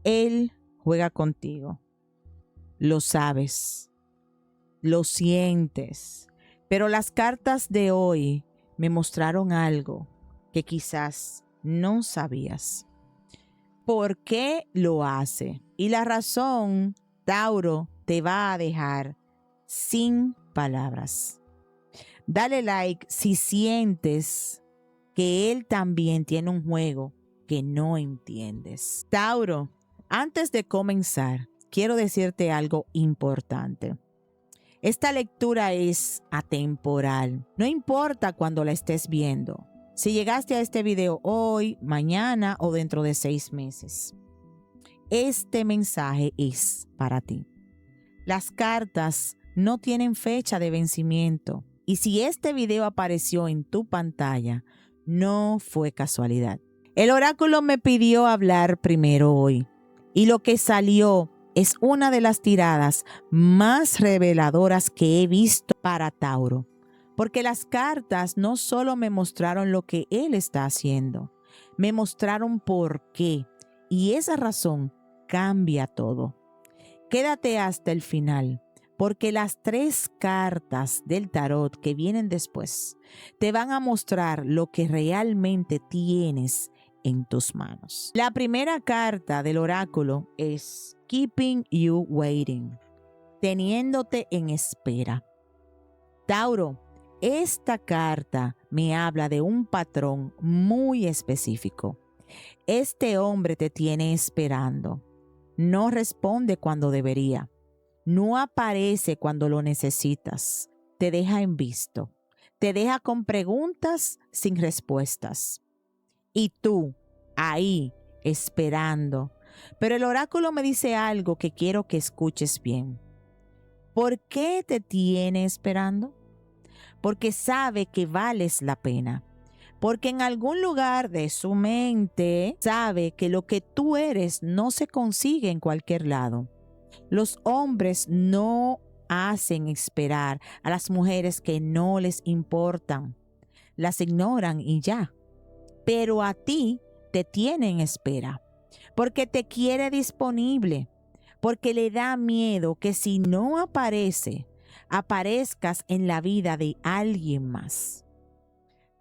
Él juega contigo. Lo sabes, lo sientes, pero las cartas de hoy me mostraron algo que quizás no sabías. ¿Por qué lo hace? Y la razón, Tauro, te va a dejar sin palabras. Dale like si sientes que él también tiene un juego que no entiendes. Tauro, antes de comenzar, quiero decirte algo importante. Esta lectura es atemporal. No importa cuando la estés viendo. Si llegaste a este video hoy, mañana o dentro de 6 meses. Este mensaje es para ti. Las cartas no tienen fecha de vencimiento. Y si este video apareció en tu pantalla, no fue casualidad. El oráculo me pidió hablar primero hoy. Y lo que salió es una de las tiradas más reveladoras que he visto para Tauro. Porque las cartas no solo me mostraron lo que él está haciendo, me mostraron por qué. Y esa razón cambia todo. Quédate hasta el final, porque las 3 cartas del tarot que vienen después te van a mostrar lo que realmente tienes en tus manos. La primera carta del oráculo es Keeping You Waiting, teniéndote en espera. Tauro, esta carta me habla de un patrón muy específico. Este hombre te tiene esperando. No responde cuando debería. No aparece cuando lo necesitas. Te deja en visto. Te deja con preguntas sin respuestas. Y tú, ahí, esperando. Pero el oráculo me dice algo que quiero que escuches bien. ¿Por qué te tiene esperando? Porque sabe que vales la pena. Porque en algún lugar de su mente sabe que lo que tú eres no se consigue en cualquier lado. Los hombres no hacen esperar a las mujeres que no les importan. Las ignoran y ya. Pero a ti te tiene en espera. Porque te quiere disponible. Porque le da miedo que si no aparezcas en la vida de alguien más.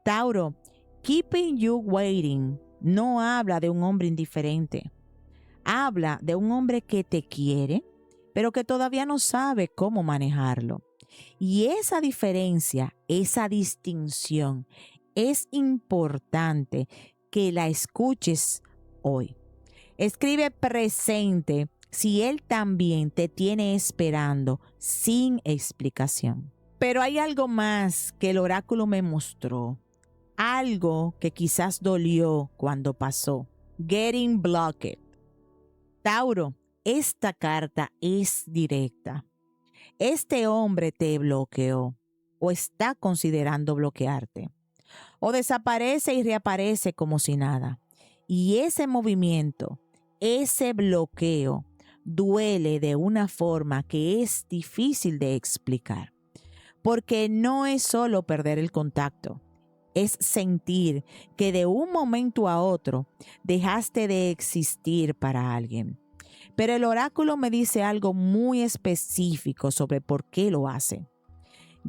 Tauro, Keeping You Waiting no habla de un hombre indiferente. Habla de un hombre que te quiere, pero que todavía no sabe cómo manejarlo. Y esa diferencia, esa distinción, es importante que la escuches hoy. Escribe presente si él también te tiene esperando sin explicación. Pero hay algo más que el oráculo me mostró. Algo que quizás dolió cuando pasó. Getting blocked. Tauro, esta carta es directa. Este hombre te bloqueó o está considerando bloquearte. O desaparece y reaparece como si nada. Y ese movimiento, ese bloqueo, duele de una forma que es difícil de explicar. Porque no es solo perder el contacto. Es sentir que de un momento a otro dejaste de existir para alguien. Pero el oráculo me dice algo muy específico sobre por qué lo hace.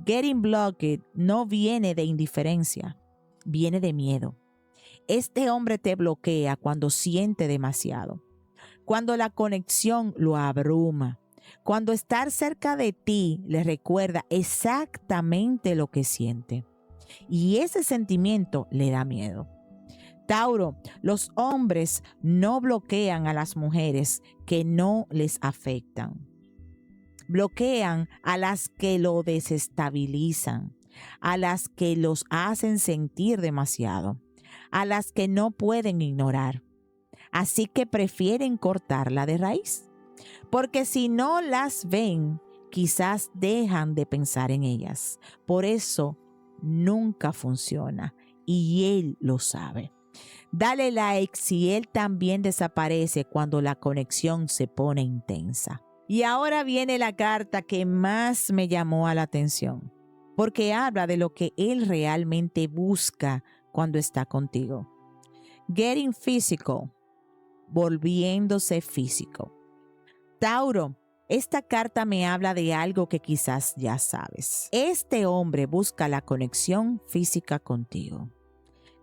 Getting blocked no viene de indiferencia, viene de miedo. Este hombre te bloquea cuando siente demasiado, cuando la conexión lo abruma, cuando estar cerca de ti le recuerda exactamente lo que siente. Y ese sentimiento le da miedo. Tauro, los hombres no bloquean a las mujeres que no les afectan. Bloquean a las que lo desestabilizan, a las que los hacen sentir demasiado, a las que no pueden ignorar. Así que prefieren cortarla de raíz. Porque si no las ven, quizás dejan de pensar en ellas. Por eso nunca funciona y él lo sabe. Dale like si él también desaparece cuando la conexión se pone intensa. Y ahora viene la carta que más me llamó a la atención, porque habla de lo que él realmente busca cuando está contigo. Getting physical. volviéndose físico. Tauro, esta carta me habla de algo que quizás ya sabes. Este hombre busca la conexión física contigo,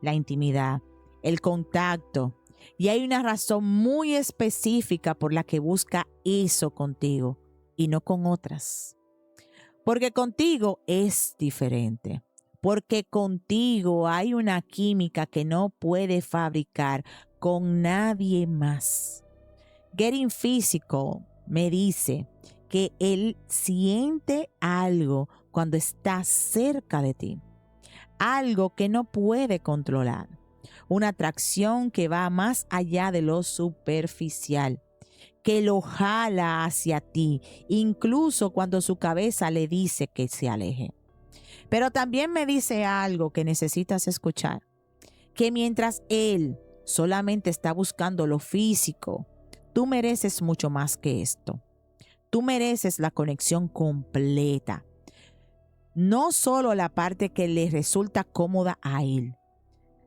la intimidad, el contacto, y hay una razón muy específica por la que busca eso contigo y no con otras. Porque contigo es diferente. Porque contigo hay una química que no puede fabricar con nadie más. Getting Physical me dice que él siente algo cuando está cerca de ti. Algo que no puede controlar. Una atracción que va más allá de lo superficial, que lo jala hacia ti, incluso cuando su cabeza le dice que se aleje. Pero también me dice algo que necesitas escuchar, que mientras él solamente está buscando lo físico, tú mereces mucho más que esto. Tú mereces la conexión completa. No solo la parte que le resulta cómoda a él,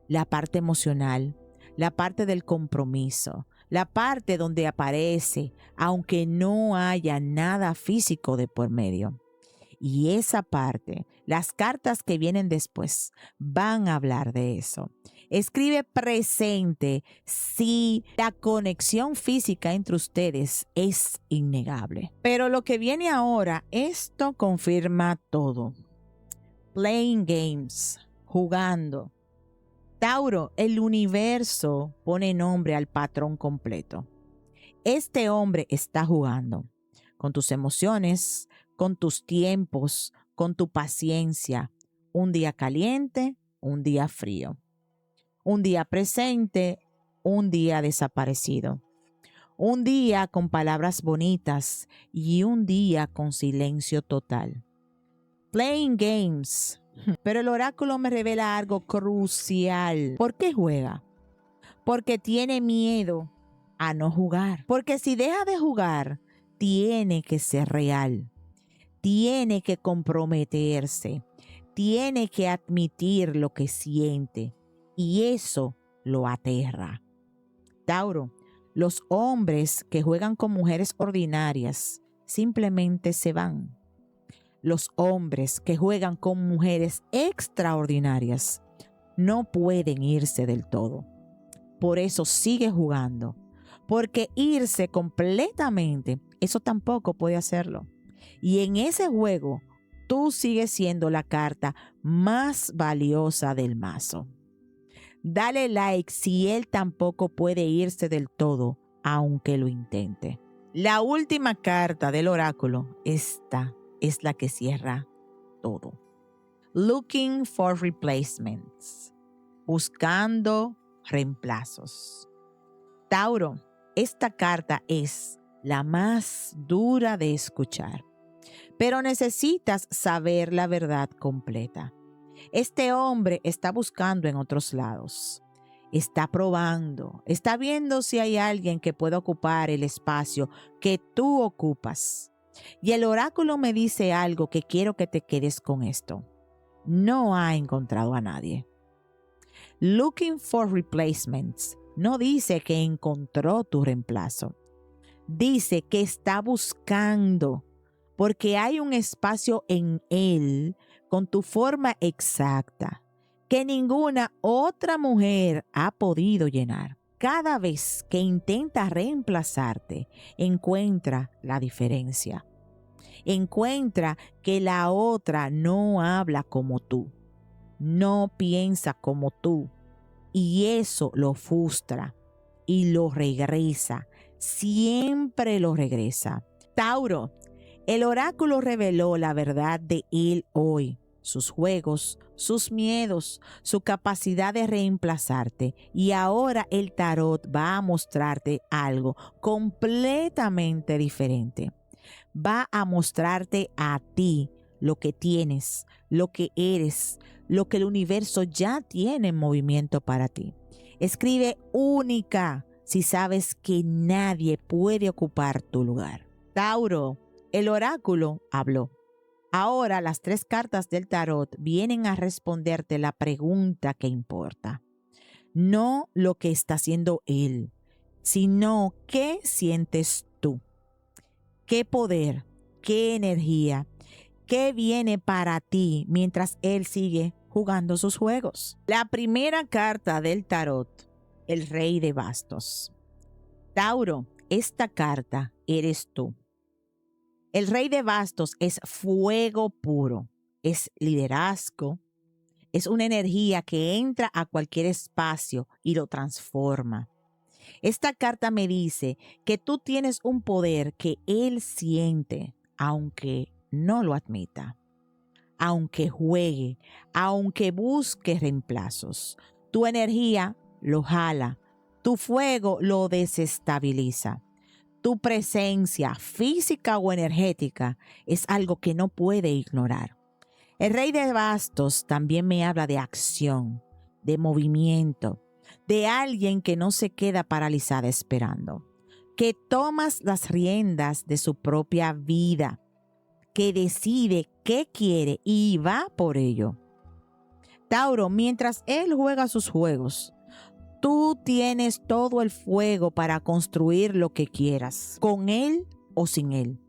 la parte emocional, la parte del compromiso, la parte donde aparece, aunque no haya nada físico de por medio. Y esa parte, las cartas que vienen después, van a hablar de eso. Escribe presente si la conexión física entre ustedes es innegable. Pero lo que viene ahora, esto confirma todo. Playing games, jugando. Tauro, el universo pone nombre al patrón completo. Este hombre está jugando con tus emociones, con tus tiempos, con tu paciencia. Un día caliente, un día frío. Un día presente, un día desaparecido. Un día con palabras bonitas y un día con silencio total. Playing games. Pero el oráculo me revela algo crucial. ¿Por qué juega? Porque tiene miedo a no jugar. Porque si deja de jugar, tiene que ser real. Tiene que comprometerse. Tiene que admitir lo que siente. Y eso lo aterra. Tauro, los hombres que juegan con mujeres ordinarias simplemente se van. Los hombres que juegan con mujeres extraordinarias no pueden irse del todo. Por eso sigue jugando. Porque irse completamente, eso tampoco puede hacerlo. Y en ese juego, tú sigues siendo la carta más valiosa del mazo. Dale like si él tampoco puede irse del todo, aunque lo intente. La última carta del oráculo, esta es la que cierra todo. Looking for replacements. Buscando reemplazos. Tauro, esta carta es la más dura de escuchar, pero necesitas saber la verdad completa. Este hombre está buscando en otros lados. Está probando, está viendo si hay alguien que pueda ocupar el espacio que tú ocupas. Y el oráculo me dice algo que quiero que te quedes con esto. No ha encontrado a nadie. Looking for replacements no dice que encontró tu reemplazo. Dice que está buscando porque hay un espacio en él con tu forma exacta que ninguna otra mujer ha podido llenar. Cada vez que intenta reemplazarte, encuentra la diferencia. Encuentra que la otra no habla como tú, no piensa como tú, y eso lo frustra y lo regresa. Siempre lo regresa. Tauro, el oráculo reveló la verdad de él hoy, sus juegos, sus miedos, su capacidad de reemplazarte. Y ahora el tarot va a mostrarte algo completamente diferente. Va a mostrarte a ti lo que tienes, lo que eres, lo que el universo ya tiene en movimiento para ti. Escribe única si sabes que nadie puede ocupar tu lugar. Tauro, el oráculo habló. Ahora las 3 cartas del tarot vienen a responderte la pregunta que importa. No lo que está haciendo él, sino qué sientes tú, qué poder, qué energía, qué viene para ti mientras él sigue jugando sus juegos. La primera carta del tarot, el Rey de Bastos. Tauro, esta carta eres tú. El Rey de Bastos es fuego puro, es liderazgo, es una energía que entra a cualquier espacio y lo transforma. Esta carta me dice que tú tienes un poder que él siente, aunque no lo admita, aunque juegue, aunque busque reemplazos. Tu energía lo jala, tu fuego lo desestabiliza. Tu presencia física o energética es algo que no puede ignorar. El Rey de Bastos también me habla de acción, de movimiento, de alguien que no se queda paralizada esperando, que tomas las riendas de su propia vida, que decide qué quiere y va por ello. Tauro, mientras él juega sus juegos, tú tienes todo el fuego para construir lo que quieras, con él o sin él.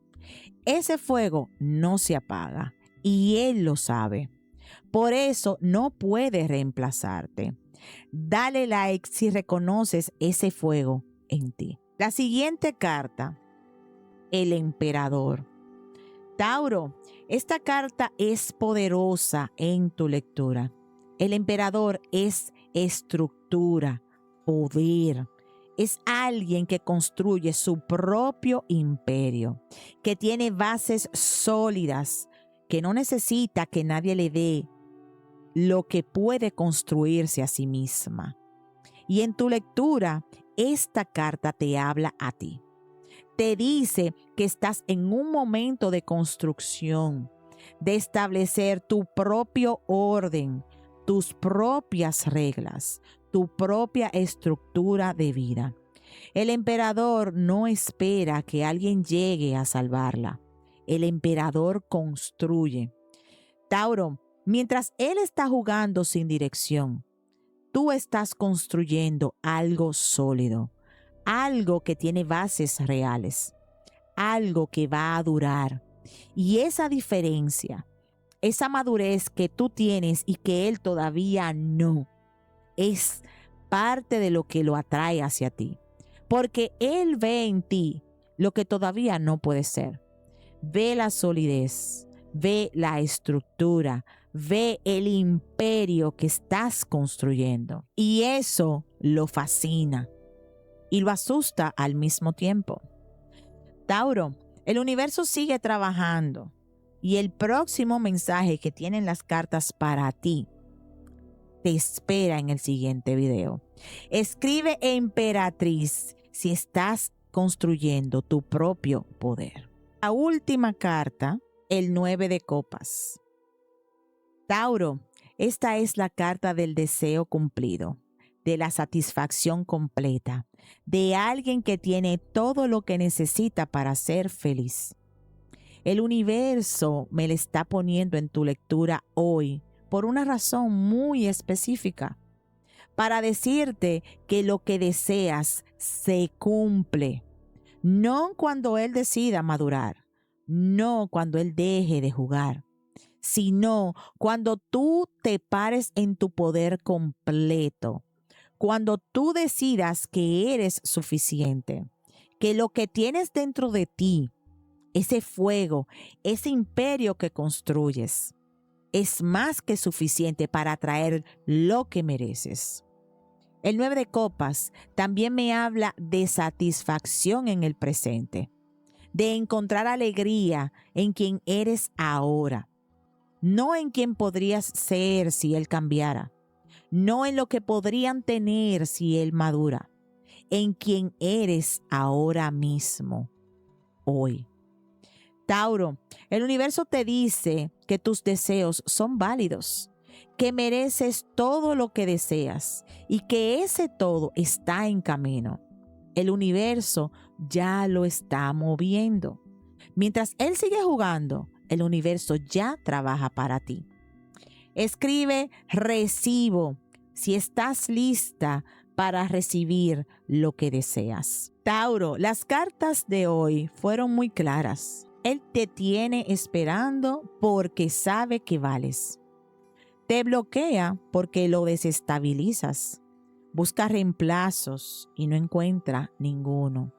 Ese fuego no se apaga y él lo sabe. Por eso no puede reemplazarte. Dale like si reconoces ese fuego en ti. La siguiente carta, el Emperador. Tauro, esta carta es poderosa en tu lectura. El Emperador es estructura, poder. Es alguien que construye su propio imperio, que tiene bases sólidas, que no necesita que nadie le dé lo que puede construirse a sí misma. Y en tu lectura, esta carta te habla a ti. Te dice que estás en un momento de construcción, de establecer tu propio orden, tus propias reglas, tu propia estructura de vida. El emperador no espera que alguien llegue a salvarla. El emperador construye. Tauro, mientras él está jugando sin dirección, tú estás construyendo algo sólido, algo que tiene bases reales, algo que va a durar. Y esa diferencia, esa madurez que tú tienes y que él todavía no, es parte de lo que lo atrae hacia ti. Porque él ve en ti lo que todavía no puede ser. Ve la solidez, ve la estructura, ve el imperio que estás construyendo. Y eso lo fascina y lo asusta al mismo tiempo. Tauro, el universo sigue trabajando y el próximo mensaje que tienen las cartas para ti te espera en el siguiente video. Escribe emperatriz si estás construyendo tu propio poder. La última carta, el 9 de copas. Tauro, esta es la carta del deseo cumplido, de la satisfacción completa, de alguien que tiene todo lo que necesita para ser feliz. El universo me le está poniendo en tu lectura hoy por una razón muy específica, para decirte que lo que deseas se cumple. No cuando él decida madurar, no cuando él deje de jugar, sino cuando tú te pares en tu poder completo, cuando tú decidas que eres suficiente, que lo que tienes dentro de ti, ese fuego, ese imperio que construyes, es más que suficiente para atraer lo que mereces. El 9 de copas también me habla de satisfacción en el presente, de encontrar alegría en quien eres ahora, no en quien podrías ser si él cambiara, no en lo que podrían tener si él madura, en quien eres ahora mismo, hoy. Tauro, el universo te dice que tus deseos son válidos, que mereces todo lo que deseas y que ese todo está en camino. El universo ya lo está moviendo. Mientras él sigue jugando, el universo ya trabaja para ti. Escribe recibo si estás lista para recibir lo que deseas. Tauro, las cartas de hoy fueron muy claras. Él te tiene esperando porque sabe que vales. Te bloquea porque lo desestabilizas. Busca reemplazos y no encuentra ninguno.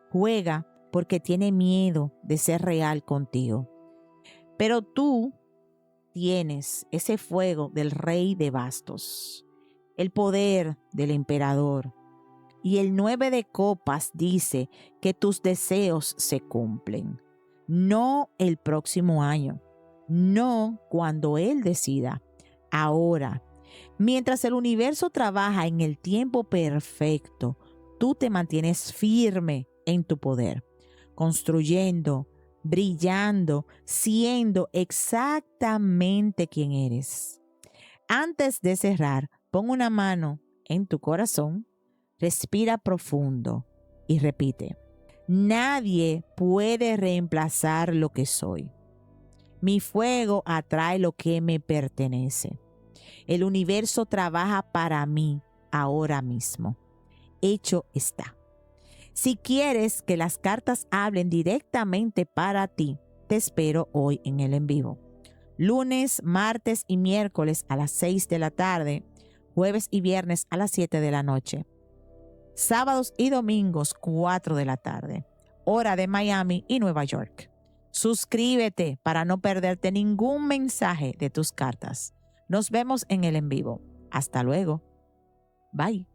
Juega porque tiene miedo de ser real contigo. Pero tú tienes ese fuego del rey de bastos, el poder del emperador. Y el 9 de copas dice que tus deseos se cumplen. No el próximo año, no cuando él decida, ahora. Mientras el universo trabaja en el tiempo perfecto, tú te mantienes firme en tu poder, construyendo, brillando, siendo exactamente quien eres. Antes de cerrar, pon una mano en tu corazón, respira profundo y repite: nadie puede reemplazar lo que soy. Mi fuego atrae lo que me pertenece. El universo trabaja para mí ahora mismo. Hecho está. Si quieres que las cartas hablen directamente para ti, te espero hoy en el en vivo. Lunes, martes y miércoles a las 6 de la tarde, jueves y viernes a las 7 de la noche. Sábados y domingos 4 de la tarde, hora de Miami y Nueva York. Suscríbete para no perderte ningún mensaje de tus cartas. Nos vemos en el en vivo. Hasta luego. Bye.